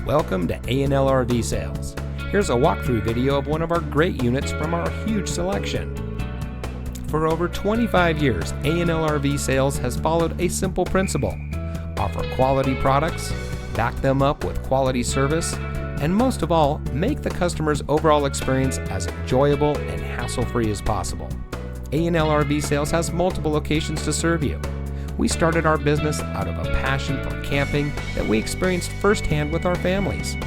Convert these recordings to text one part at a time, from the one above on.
Welcome to A&L RV Sales. Here's a walkthrough video of one of our great units from our huge selection. For over 25 years, A&L RV Sales has followed a simple principle: offer quality products, back them up with quality service, and most of all, make the customer's overall experience as enjoyable and hassle-free as possible. A&L RV Sales has multiple locations to serve you. We started our business out of a passion for camping that we experienced firsthand with our families,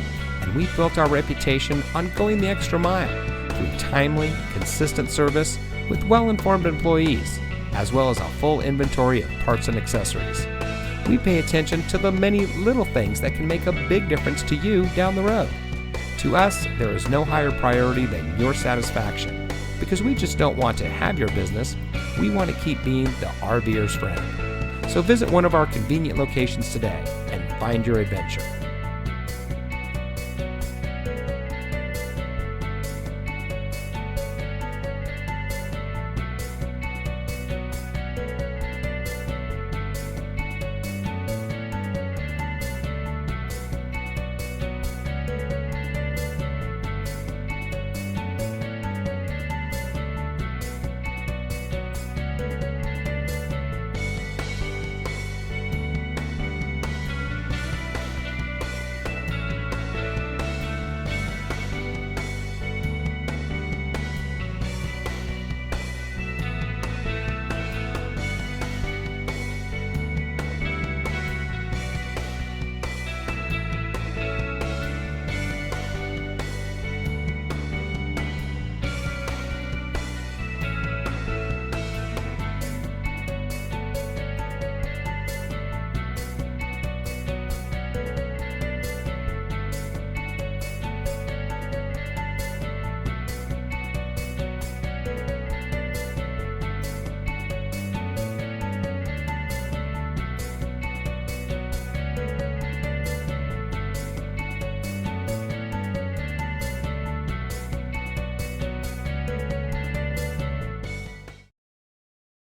and we built our reputation on going the extra mile through timely, consistent service with well-informed employees, as well as a full inventory of parts and accessories. We pay attention to the many little things that can make a big difference to you down the road. To us, there is no higher priority than your satisfaction, because we just don't want to have your business, we want to keep being the RVer's friend. So visit one of our convenient locations today and find your adventure.